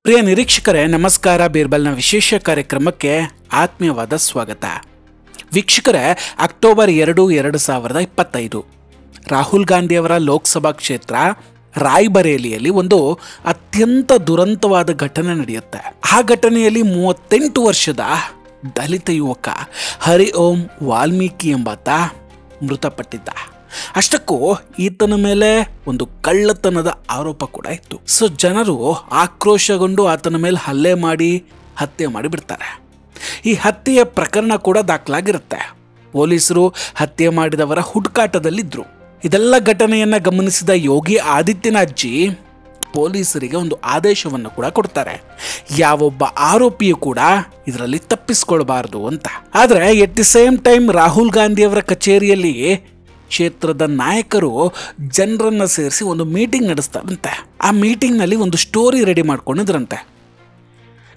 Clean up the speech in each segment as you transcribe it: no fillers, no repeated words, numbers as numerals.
ಪ್ರಿಯ ನಿರೀಕ್ಷಕರೇ ನಮಸ್ಕಾರ. ಬೀರ್ಬಲ್ನ ವಿಶೇಷ ಕಾರ್ಯಕ್ರಮಕ್ಕೆ ಆತ್ಮೀಯವಾದ ಸ್ವಾಗತ. ವೀಕ್ಷಕರೇ, ಅಕ್ಟೋಬರ್ 2, 2025 ರಾಹುಲ್ ಗಾಂಧಿಯವರ ಲೋಕಸಭಾ ಕ್ಷೇತ್ರ ರಾಯ್ಬರೇಲಿಯಲ್ಲಿ ಒಂದು ಅತ್ಯಂತ ದುರಂತವಾದ ಘಟನೆ ನಡೆಯುತ್ತೆ. ಆ ಘಟನೆಯಲ್ಲಿ 38 ವರ್ಷದ ದಲಿತ ಯುವಕ ಹರಿ ಓಂ ವಾಲ್ಮೀಕಿ ಎಂಬಾತ ಮೃತಪಟ್ಟಿದ್ದ. ಅಷ್ಟಕ್ಕೂ ಈತನ ಮೇಲೆ ಒಂದು ಕಳ್ಳತನದ ಆರೋಪ ಕೂಡ ಇತ್ತು. ಸೊ ಜನರು ಆಕ್ರೋಶಗೊಂಡು ಆತನ ಮೇಲೆ ಹತ್ಯೆ ಮಾಡಿ ಬಿಡ್ತಾರೆ. ಈ ಹತ್ಯೆಯ ಪ್ರಕರಣ ಕೂಡ ದಾಖಲಾಗಿರುತ್ತೆ. ಪೊಲೀಸರು ಹತ್ಯೆ ಮಾಡಿದವರ ಹುಡುಕಾಟದಲ್ಲಿದ್ರು. ಇದೆಲ್ಲ ಘಟನೆಯನ್ನ ಗಮನಿಸಿದ ಯೋಗಿ ಆದಿತ್ಯನಾಥ್ ಪೊಲೀಸರಿಗೆ ಒಂದು ಆದೇಶವನ್ನು ಕೂಡ ಕೊಡ್ತಾರೆ. ಯಾವೊಬ್ಬ ಆರೋಪಿಯು ಕೂಡ ಇದರಲ್ಲಿ ತಪ್ಪಿಸ್ಕೊಳ್ಬಾರ್ದು ಅಂತ. ಆದ್ರೆ at the same time Rahul ಗಾಂಧಿಯವರ ಕಚೇರಿಯಲ್ಲಿ ಕ್ಷೇತ್ರದ ನಾಯಕರು ಜನರನ್ನ ಸೇರಿಸಿ ಒಂದು ಮೀಟಿಂಗ್ ನಡೆಸ್ತಾರಂತೆ. ಆ ಮೀಟಿಂಗ್ನಲ್ಲಿ ಒಂದು ಸ್ಟೋರಿ ರೆಡಿ ಮಾಡ್ಕೊಂಡಿದ್ರಂತೆ.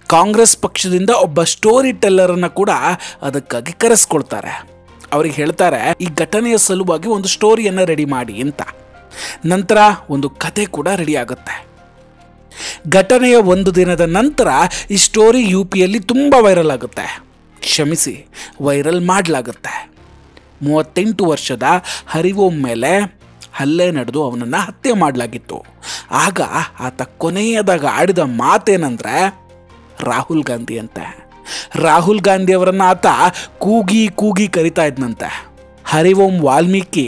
ಕಾಂಗ್ರೆಸ್ ಪಕ್ಷದಿಂದ ಒಬ್ಬ ಸ್ಟೋರಿ ಟೆಲ್ಲರ್ ಅನ್ನ ಕೂಡ ಅದಕ್ಕಾಗಿ ಕರೆಸ್ಕೊಳ್ತಾರೆ. ಅವ್ರಿಗೆ ಹೇಳ್ತಾರೆ, ಈ ಘಟನೆಯ ಸಲುವಾಗಿ ಒಂದು ಸ್ಟೋರಿಯನ್ನ ರೆಡಿ ಮಾಡಿ ಅಂತ. ನಂತರ ಒಂದು ಕತೆ ಕೂಡ ರೆಡಿ ಆಗುತ್ತೆ. ಘಟನೆಯ ಒಂದು ದಿನದ ನಂತರ ಈ ಸ್ಟೋರಿ UPಯಲ್ಲಿ ತುಂಬಾ ವೈರಲ್ ಆಗುತ್ತೆ. ಕ್ಷಮಿಸಿ, ವೈರಲ್ ಮಾಡಲಾಗುತ್ತೆ. 38 ವರ್ಷದ ಹರಿ ಓಂ ಮೇಲೆ ಹಲ್ಲೆ ನಡೆದು ಅವನನ್ನು ಹತ್ಯೆ ಮಾಡಲಾಗಿತ್ತು. ಆಗ ಆತ ಕೊನೆಯದಾಗ ಆಡಿದ ಮಾತೇನಂದ್ರೆ ರಾಹುಲ್ ಗಾಂಧಿ ಅಂತೆ. ರಾಹುಲ್ ಗಾಂಧಿ ಅವರನ್ನ ಆತ ಕೂಗಿ ಕೂಗಿ ಕರಿತಾ ಇದ್ನಂತೆ. ಹರಿ ಓಂ ವಾಲ್ಮೀಕಿ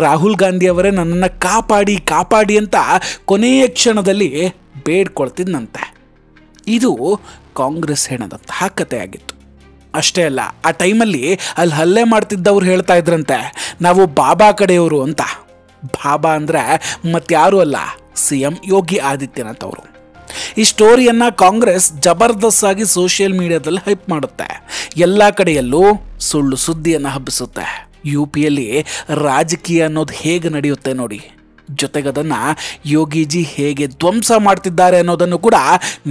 ರಾಹುಲ್ ಗಾಂಧಿ ಅವರೇ ನನ್ನನ್ನು ಕಾಪಾಡಿ ಕಾಪಾಡಿ ಅಂತ ಕೊನೆಯ ಕ್ಷಣದಲ್ಲಿ ಬೇಡ್ಕೊಳ್ತಿದ್ನಂತೆ. ಇದು ಕಾಂಗ್ರೆಸ್ ಹೆಣದಂತಹ ಕಥೆಯಾಗಿತ್ತು. ಅಷ್ಟೇ ಅಲ್ಲ, ಆ ಟೈಮಲ್ಲಿ ಅಲ್ಲಿ ಹಲ್ಲೆ ಮಾಡ್ತಿದ್ದವ್ರು ಹೇಳ್ತಾ ಇದ್ರಂತೆ, ನಾವು ಬಾಬಾ ಕಡೆಯವರು ಅಂತ. ಬಾಬಾ ಅಂದರೆ ಮತ್ತಾರೂ ಅಲ್ಲ, CM ಯೋಗಿ ಆದಿತ್ಯನಾಥ್ ಅವರು. ಈ ಸ್ಟೋರಿಯನ್ನ ಕಾಂಗ್ರೆಸ್ ಜಬರ್ದಸ್ತ್ ಆಗಿ ಸೋಷಿಯಲ್ ಮೀಡಿಯಾದಲ್ಲಿ ಹೈಪ್ ಮಾಡುತ್ತೆ. ಎಲ್ಲ ಕಡೆಯಲ್ಲೂ ಸುಳ್ಳು ಸುದ್ದಿಯನ್ನು ಹಬ್ಬಿಸುತ್ತೆ. UPಯಲ್ಲಿ ರಾಜಕೀಯ ಅನ್ನೋದು ಹೇಗೆ ನಡೆಯುತ್ತೆ ನೋಡಿ. ಜೊತೆಗದನ್ನ ಯೋಗಿಜಿ ಹೇಗೆ ಧ್ವಂಸ ಮಾಡ್ತಿದ್ದಾರೆ ಅನ್ನೋದನ್ನು ಕೂಡ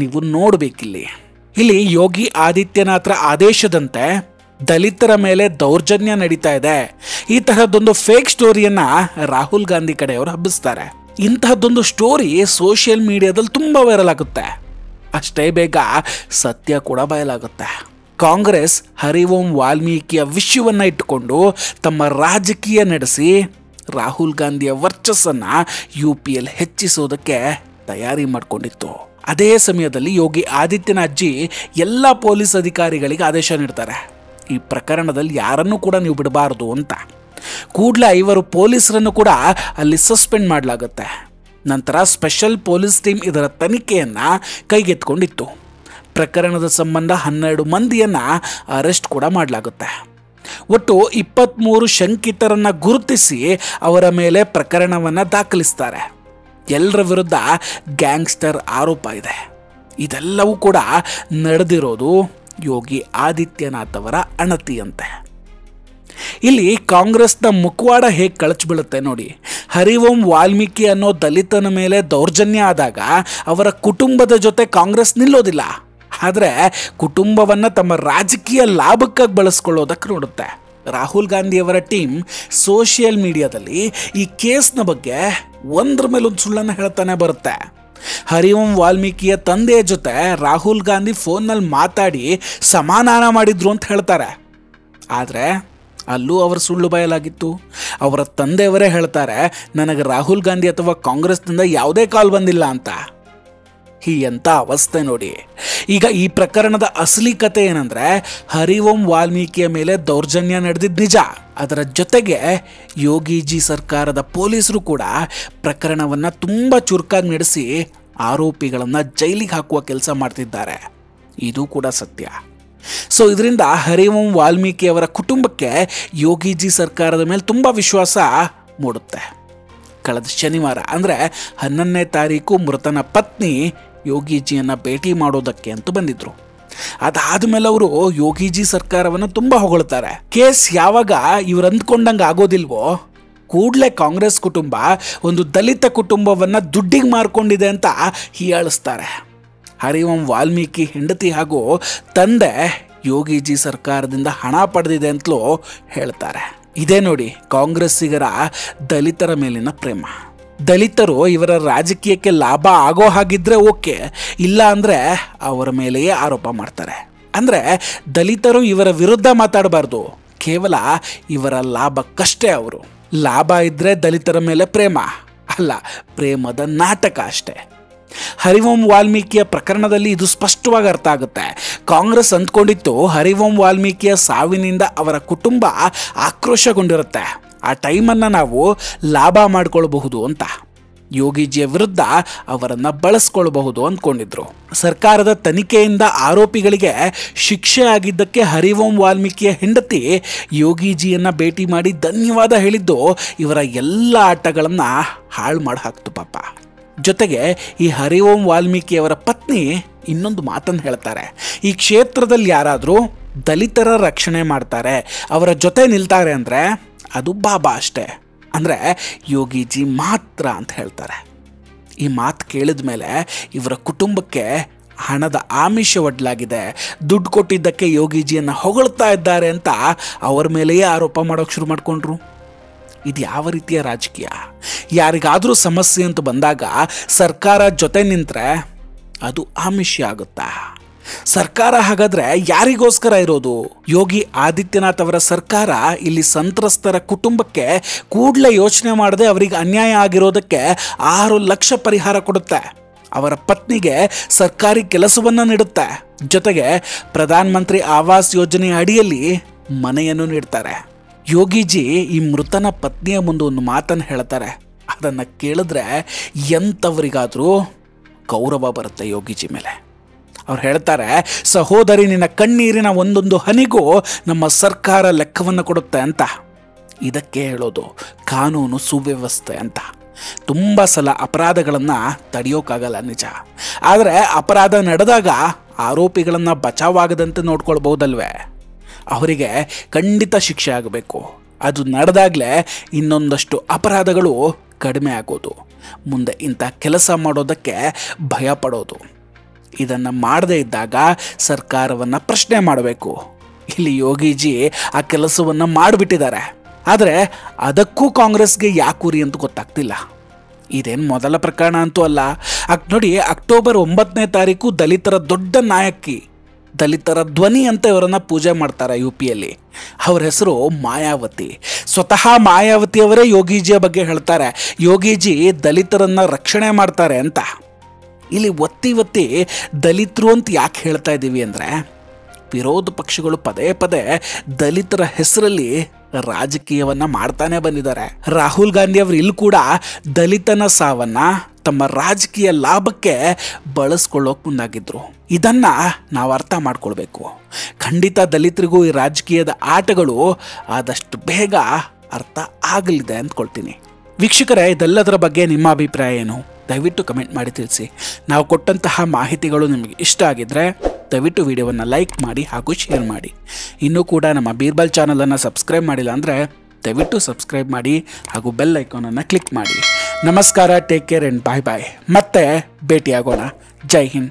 ನೀವು ನೋಡಬೇಕಿಲ್ಲಿ. ಇಲ್ಲಿ ಯೋಗಿ ಆದಿತ್ಯನಾಥ್ರ ಆದೇಶದಂತೆ ದಲಿತರ ಮೇಲೆ ದೌರ್ಜನ್ಯ ನಡೀತಾ ಇದೆ, ಈ ತರಹದೊಂದು ಫೇಕ್ ಸ್ಟೋರಿಯನ್ನ ರಾಹುಲ್ ಗಾಂಧಿ ಕಡೆಯವರು ಹಬ್ಬಿಸ್ತಾರೆ. ಇಂತಹದ್ದೊಂದು ಸ್ಟೋರಿ ಸೋಷಿಯಲ್ ಮೀಡಿಯಾದಲ್ಲಿ ತುಂಬಾ ವೈರಲ್ ಆಗುತ್ತೆ. ಅಷ್ಟೇ ಬೇಗ ಸತ್ಯ ಕೂಡ ಬಯಲಾಗುತ್ತೆ. ಕಾಂಗ್ರೆಸ್ ಹರಿ ಓಂ ವಾಲ್ಮೀಕಿಯ ವಿಷಯವನ್ನ ಇಟ್ಟುಕೊಂಡು ತಮ್ಮ ರಾಜಕೀಯ ನಡೆಸಿ ರಾಹುಲ್ ಗಾಂಧಿಯ ವರ್ಚಸ್ಸನ್ನ UPಯಲ್ಲಿ ಹೆಚ್ಚಿಸೋದಕ್ಕೆ ತಯಾರಿ ಮಾಡಿಕೊಂಡಿತ್ತು. ಅದೇ ಸಮಯದಲ್ಲಿ ಯೋಗಿ ಆದಿತ್ಯನಾಥ್ ಎಲ್ಲ ಪೊಲೀಸ್ ಅಧಿಕಾರಿಗಳಿಗೆ ಆದೇಶ ನೀಡ್ತಾರೆ, ಈ ಪ್ರಕರಣದಲ್ಲಿ ಯಾರನ್ನೂ ಕೂಡ ನೀವು ಬಿಡಬಾರದು ಅಂತ. ಕೂಡಲೇ 5 ಪೊಲೀಸರನ್ನು ಕೂಡ ಅಲ್ಲಿ ಸಸ್ಪೆಂಡ್ ಮಾಡಲಾಗುತ್ತೆ. ನಂತರ ಸ್ಪೆಷಲ್ ಪೊಲೀಸ್ ಟೀಮ್ ಇದರ ತನಿಖೆಯನ್ನ ಕೈಗೆತ್ತಿಕೊಂಡಿತ್ತು. ಪ್ರಕರಣದ ಸಂಬಂಧ 12 ಮಂದಿಯನ್ನ ಅರೆಸ್ಟ್ ಕೂಡ ಮಾಡಲಾಗುತ್ತೆ. ಒಟ್ಟು 23 ಶಂಕಿತರನ್ನ ಗುರುತಿಸಿ ಅವರ ಮೇಲೆ ಪ್ರಕರಣವನ್ನ ದಾಖಲಿಸ್ತಾರೆ. ಎಲ್ಲರ ವಿರುದ್ಧ ಗ್ಯಾಂಗ್ಸ್ಟರ್ ಆರೋಪ ಇದೆ. ಇದೆಲ್ಲವೂ ಕೂಡ ನಡೆದಿರೋದು ಯೋಗಿ ಆದಿತ್ಯನಾಥ್ ಅವರ ಅಣತಿಯಂತೆ. ಇಲ್ಲಿ ಕಾಂಗ್ರೆಸ್ನ ಮುಖವಾಡ ಹೇಗೆ ಕಳಚಿ ಬೀಳುತ್ತೆ ನೋಡಿ. ಹರಿ ಓಂ ವಾಲ್ಮೀಕಿ ಅನ್ನೋ ದಲಿತನ ಮೇಲೆ ದೌರ್ಜನ್ಯ ಆದಾಗ ಅವರ ಕುಟುಂಬದ ಜೊತೆ ಕಾಂಗ್ರೆಸ್ ನಿಲ್ಲೋದಿಲ್ಲ, ಆದರೆ ಕುಟುಂಬವನ್ನ ತಮ್ಮ ರಾಜಕೀಯ ಲಾಭಕ್ಕಾಗಿ ಬಳಸ್ಕೊಳ್ಳೋದಕ್ಕೆ ನೋಡುತ್ತೆ. ರಾಹುಲ್ ಗಾಂಧಿಯವರ ಟೀಮ್ ಸೋಷಿಯಲ್ ಮೀಡಿಯಾದಲ್ಲಿ ಈ ಕೇಸ್ನ ಬಗ್ಗೆ ಒಂದ್ರ ಮೇಲೊಂದು ಸುಳ್ಳನ್ನು ಹೇಳ್ತಾನೆ ಬರುತ್ತೆ. ಹರಿ ಓಂ ವಾಲ್ಮೀಕಿಯ ತಂದೆಯ ಜೊತೆ ರಾಹುಲ್ ಗಾಂಧಿ ಫೋನ್ನಲ್ಲಿ ಮಾತಾಡಿ ಸಮಾಧಾನ ಮಾಡಿದ್ರು ಅಂತ ಹೇಳ್ತಾರೆ. ಆದರೆ ಅಲ್ಲೂ ಅವರ ಸುಳ್ಳು ಬಯಲಾಗಿತ್ತು. ಅವರ ತಂದೆಯವರೇ ಹೇಳ್ತಾರೆ, ನನಗೆ ರಾಹುಲ್ ಗಾಂಧಿ ಅಥವಾ ಕಾಂಗ್ರೆಸ್ನಿಂದ ಯಾವುದೇ ಕಾಲ್ ಬಂದಿಲ್ಲ ಅಂತ. ಎಂಥ ಅವಸ್ಥೆ ನೋಡಿ. ಈಗ ಈ ಪ್ರಕರಣದ ಅಸಲಿ ಕತೆ ಏನಂದ್ರೆ, ಹರಿ ಓಂ ವಾಲ್ಮೀಕಿಯ ಮೇಲೆ ದೌರ್ಜನ್ಯ ನಡೆದಿದ್ದು ನಿಜ. ಅದರ ಜೊತೆಗೆ ಯೋಗಿಜಿ ಸರ್ಕಾರದ ಪೊಲೀಸರು ಕೂಡ ಪ್ರಕರಣವನ್ನ ತುಂಬಾ ಚುರುಕಾಗಿ ನಡೆಸಿ ಆರೋಪಿಗಳನ್ನ ಜೈಲಿಗೆ ಹಾಕುವ ಕೆಲಸ ಮಾಡ್ತಿದ್ದಾರೆ. ಇದು ಕೂಡ ಸತ್ಯ. ಸೊ ಇದರಿಂದ ಹರಿ ಓಂ ವಾಲ್ಮೀಕಿ ಅವರ ಕುಟುಂಬಕ್ಕೆ ಯೋಗಿಜಿ ಸರ್ಕಾರದ ಮೇಲೆ ತುಂಬಾ ವಿಶ್ವಾಸ ಮೂಡುತ್ತೆ. ಕಳೆದ ಶನಿವಾರ ಅಂದ್ರೆ 11ನೇ ತಾರೀಕು ಮೃತನ ಪತ್ನಿ ಯೋಗಿಜಿಯನ್ನ ಭೇಟಿ ಮಾಡೋದಕ್ಕೆ ಅಂತ ಬಂದಿದ್ರು. ಅದಾದ್ಮೇಲೆ ಅವರು ಯೋಗಿಜಿ ಸರ್ಕಾರವನ್ನು ತುಂಬಾ ಹೊಗಳ್ತಾರೆ. ಕೇಸ್ ಯಾವಾಗ ಇವ್ರು ಅಂದ್ಕೊಂಡಂಗೆ ಆಗೋದಿಲ್ವೋ ಕೂಡಲೇ ಕಾಂಗ್ರೆಸ್ ಕುಟುಂಬ ಒಂದು ದಲಿತ ಕುಟುಂಬವನ್ನ ದುಡ್ಡಿಗೆ ಮಾರ್ಕೊಂಡಿದೆ ಅಂತ ಹೀಯಾಳಿಸ್ತಾರೆ. ಹರಿ ಓಂ ವಾಲ್ಮೀಕಿ ಹೆಂಡತಿ ಹಾಗೂ ತಂದೆ ಯೋಗಿಜಿ ಸರ್ಕಾರದಿಂದ ಹಣ ಪಡೆದಿದೆ ಅಂತಲೂ ಹೇಳ್ತಾರೆ. ಇದೇ ನೋಡಿ ಕಾಂಗ್ರೆಸ್ಸಿಗರ ದಲಿತರ ಮೇಲಿನ ಪ್ರೇಮ. ದಲಿತರು ಇವರ ರಾಜಕೀಯಕ್ಕೆ ಲಾಭ ಆಗೋ ಹಾಗಿದ್ರೆ ಓಕೆ, ಇಲ್ಲ ಅಂದರೆ ಅವರ ಮೇಲೆಯೇ ಆರೋಪ ಮಾಡ್ತಾರೆ. ಅಂದರೆ ದಲಿತರು ಇವರ ವಿರುದ್ಧ ಮಾತಾಡಬಾರ್ದು, ಕೇವಲ ಇವರ ಲಾಭಕ್ಕಷ್ಟೇ ಅವರು. ಲಾಭ ಇದ್ದರೆ ದಲಿತರ ಮೇಲೆ ಪ್ರೇಮ ಅಲ್ಲ, ಪ್ರೇಮದ ನಾಟಕ ಅಷ್ಟೇ. ಹರಿವಂಶ್ ವಾಲ್ಮೀಕಿಯ ಪ್ರಕರಣದಲ್ಲಿ ಇದು ಸ್ಪಷ್ಟವಾಗಿ ಅರ್ಥ ಆಗುತ್ತೆ. ಕಾಂಗ್ರೆಸ್ ಅಂದ್ಕೊಂಡಿತ್ತು ಹರಿವಂಶ್ ವಾಲ್ಮೀಕಿಯ ಸಾವಿನಿಂದ ಅವರ ಕುಟುಂಬ ಆಕ್ರೋಶಗೊಂಡಿರುತ್ತೆ, ಆ ಟೈಮನ್ನು ನಾವು ಲಾಭ ಮಾಡಿಕೊಳ್ಬಹುದು ಅಂತ. ಯೋಗಿಜಿಯ ವಿರುದ್ಧ ಅವರನ್ನು ಬಳಸ್ಕೊಳ್ಬಹುದು ಅಂದ್ಕೊಂಡಿದ್ರು. ಸರ್ಕಾರದ ತನಿಖೆಯಿಂದ ಆರೋಪಿಗಳಿಗೆ ಶಿಕ್ಷೆ ಆಗಿದ್ದಕ್ಕೆ ಹರಿವಂಶ್ ವಾಲ್ಮೀಕಿಯ ಹೆಂಡತಿ ಯೋಗಿಜಿಯನ್ನು ಭೇಟಿ ಮಾಡಿ ಧನ್ಯವಾದ ಹೇಳಿದ್ದು ಇವರ ಎಲ್ಲ ಆಟಗಳನ್ನು ಹಾಳು ಮಾಡಿ ಹಾಕ್ತು ಪಾಪ. ಜೊತೆಗೆ ಈ ಹರಿವಂಶ್ ವಾಲ್ಮೀಕಿಯವರ ಪತ್ನಿ ಇನ್ನೊಂದು ಮಾತನ್ನು ಹೇಳ್ತಾರೆ, ಈ ಕ್ಷೇತ್ರದಲ್ಲಿ ಯಾರಾದರೂ ದಲಿತರ ರಕ್ಷಣೆ ಮಾಡ್ತಾರೆ, ಅವರ ಜೊತೆ ನಿಲ್ತಾರೆ ಅಂದರೆ ಅದು ಬಾಬಾ ಅಷ್ಟೇ, ಅಂದರೆ ಯೋಗಿಜಿ ಮಾತ್ರ ಅಂತ ಹೇಳ್ತಾರೆ. ಈ ಮಾತು ಕೇಳಿದ ಮೇಲೆ ಇವರ ಕುಟುಂಬಕ್ಕೆ ಹಣದ ಆಮಿಷ ಒಡ್ಲಾಗಿದೆ, ದುಡ್ಡು ಕೊಟ್ಟಿದ್ದಕ್ಕೆ ಯೋಗಿಜಿಯನ್ನು ಹೊಗಳ್ತಾ ಇದ್ದಾರೆ ಅಂತ ಅವರ ಮೇಲೆಯೇ ಆರೋಪ ಮಾಡೋಕ್ಕೆ ಶುರು ಮಾಡಿಕೊಂಡ್ರು. ಇದು ಯಾವ ರೀತಿಯ ರಾಜಕೀಯ? ಯಾರಿಗಾದರೂ ಸಮಸ್ಯೆ ಅಂತ ಬಂದಾಗ ಸರ್ಕಾರ ಜೊತೆ ನಿಂತರೆ ಅದು ಆಮಿಷ ಆಗುತ್ತಾ? ಸರ್ಕಾರ ಹಾಗಾದ್ರೆ ಯಾರಿಗೋಸ್ಕರ ಇರೋದು? ಯೋಗಿ ಆದಿತ್ಯನಾಥ್ ಅವರ ಸರ್ಕಾರ ಇಲ್ಲಿ ಸಂತ್ರಸ್ತರ ಕುಟುಂಬಕ್ಕೆ ಕೂಡಲೇ ಯೋಚನೆ ಮಾಡದೆ ಅವರಿಗೆ ಅನ್ಯಾಯ ಆಗಿರೋದಕ್ಕೆ 6 ಲಕ್ಷ ಪರಿಹಾರ ಕೊಡುತ್ತೆ. ಅವರ ಪತ್ನಿಗೆ ಸರ್ಕಾರಿ ಕೆಲಸವನ್ನು ನೀಡುತ್ತೆ. ಜೊತೆಗೆ ಪ್ರಧಾನ ಮಂತ್ರಿ ಆವಾಸ್ ಯೋಜನೆ ಅಡಿಯಲ್ಲಿ ಮನೆಯನ್ನು ನೀಡ್ತಾರೆ. ಯೋಗಿಜಿ ಈ ಮೃತನ ಪತ್ನಿಯ ಮುಂದೆ ಒಂದು ಮಾತನ್ನು ಹೇಳ್ತಾರೆ, ಅದನ್ನು ಕೇಳಿದ್ರೆ ಎಂಥವರಿಗಾದರೂ ಗೌರವ ಬರುತ್ತೆ ಯೋಗಿಜಿ ಮೇಲೆ. ಅವ್ರು ಹೇಳ್ತಾರೆ, ಸಹೋದರಿ ನಿನ್ನ ಕಣ್ಣೀರಿನ ಒಂದೊಂದು ಹನಿಗೂ ನಮ್ಮ ಸರ್ಕಾರ ಲೆಕ್ಕವನ್ನು ಕೊಡುತ್ತೆ ಅಂತ. ಇದಕ್ಕೆ ಹೇಳೋದು ಕಾನೂನು ಸುವ್ಯವಸ್ಥೆ ಅಂತ. ತುಂಬ ಸಲ ಅಪರಾಧಗಳನ್ನು ತಡೆಯೋಕ್ಕಾಗಲ್ಲ ನಿಜ, ಆದರೆ ಅಪರಾಧ ನಡೆದಾಗ ಆರೋಪಿಗಳನ್ನು ಬಚಾವಾಗದಂತೆ ನೋಡ್ಕೊಳ್ಬಹುದಲ್ವೇ? ಅವರಿಗೆ ಖಂಡಿತ ಶಿಕ್ಷೆ ಆಗಬೇಕು. ಅದು ನಡೆದಾಗಲೇ ಇನ್ನೊಂದಷ್ಟು ಅಪರಾಧಗಳು ಕಡಿಮೆ ಆಗೋದು, ಮುಂದೆ ಇಂಥ ಕೆಲಸ ಮಾಡೋದಕ್ಕೆ ಭಯ ಪಡೋದು. ಇದನ್ನು ಮಾಡದೇ ಇದ್ದಾಗ ಸರ್ಕಾರವನ್ನು ಪ್ರಶ್ನೆ ಮಾಡಬೇಕು. ಇಲ್ಲಿ ಯೋಗಿಜಿ ಆ ಕೆಲಸವನ್ನು ಮಾಡಿಬಿಟ್ಟಿದ್ದಾರೆ, ಆದರೆ ಅದಕ್ಕೂ ಕಾಂಗ್ರೆಸ್ಗೆ ಯಾಕೂರಿ ಅಂತ ಗೊತ್ತಾಗ್ತಿಲ್ಲ. ಇದೇನು ಮೊದಲ ಪ್ರಕರಣ ಅಂತೂ ಅಲ್ಲ. ನೋಡಿ, ಅಕ್ಟೋಬರ್ 9ನೇ ತಾರೀಕು ದಲಿತರ ದೊಡ್ಡ ನಾಯಕಿ, ದಲಿತರ ಧ್ವನಿ ಅಂತ ಇವರನ್ನು ಪೂಜೆ ಮಾಡ್ತಾರೆ UPಯಲ್ಲಿ. ಅವ್ರ ಹೆಸರು ಮಾಯಾವತಿ. ಸ್ವತಃ ಮಾಯಾವತಿಯವರೇ ಯೋಗಿಜಿಯ ಬಗ್ಗೆ ಹೇಳ್ತಾರೆ, ಯೋಗಿಜಿ ದಲಿತರನ್ನು ರಕ್ಷಣೆ ಮಾಡ್ತಾರೆ ಅಂತ. ಇಲ್ಲಿ ಒತ್ತಿ ದಲಿತರು ಅಂತ ಯಾಕೆ ಹೇಳ್ತಾ ಇದ್ದೀವಿ ಅಂದರೆ, ವಿರೋಧ ಪಕ್ಷಗಳು ಪದೇ ಪದೇ ದಲಿತರ ಹೆಸರಲ್ಲಿ ರಾಜಕೀಯವನ್ನು ಮಾಡ್ತಾನೆ ಬಂದಿದ್ದಾರೆ. ರಾಹುಲ್ ಗಾಂಧಿ ಅವರು ಇಲ್ಲಿ ಕೂಡ ದಲಿತನ ಸಾವನ್ನು ತಮ್ಮ ರಾಜಕೀಯ ಲಾಭಕ್ಕೆ ಬಳಸ್ಕೊಳ್ಳೋಕೆ ಮುಂದಾಗಿದ್ರು. ಇದನ್ನು ನಾವು ಅರ್ಥ ಮಾಡ್ಕೊಳ್ಬೇಕು. ಖಂಡಿತ ದಲಿತರಿಗೂ ಈ ರಾಜಕೀಯದ ಆಟಗಳು ಆದಷ್ಟು ಬೇಗ ಅರ್ಥ ಆಗಲಿದೆ ಅಂದ್ಕೊಳ್ತೀನಿ. ವೀಕ್ಷಕರೇ, ಇದೆಲ್ಲದರ ಬಗ್ಗೆ ನಿಮ್ಮ ಅಭಿಪ್ರಾಯ ಏನು? ದಯವಿಟ್ಟು ಕಮೆಂಟ್ ಮಾಡಿ ತಿಳಿಸಿ. ನಾವು ಕೊಟ್ಟಂತಹ ಮಾಹಿತಿಗಳು ನಿಮಗೆ ಇಷ್ಟ ಆಗಿದ್ದರೆ ದಯವಿಟ್ಟು ವಿಡಿಯೋವನ್ನು ಲೈಕ್ ಮಾಡಿ ಹಾಗೂ ಶೇರ್ ಮಾಡಿ. ಇನ್ನೂ ಕೂಡ ನಮ್ಮ ಬೀರ್ಬಲ್ ಚಾನಲನ್ನು ಸಬ್ಸ್ಕ್ರೈಬ್ ಮಾಡಿಲ್ಲ ಅಂದರೆ ದಯವಿಟ್ಟು ಸಬ್ಸ್ಕ್ರೈಬ್ ಮಾಡಿ ಹಾಗೂ ಬೆಲ್ ಐಕಾನನ್ನು ಕ್ಲಿಕ್ ಮಾಡಿ. ನಮಸ್ಕಾರ, ಟೇಕ್ ಕೇರ್ ಆ್ಯಂಡ್ ಬಾಯ್ ಬಾಯ್. ಮತ್ತೆ ಭೇಟಿಯಾಗೋಣ. ಜೈ ಹಿಂದ್.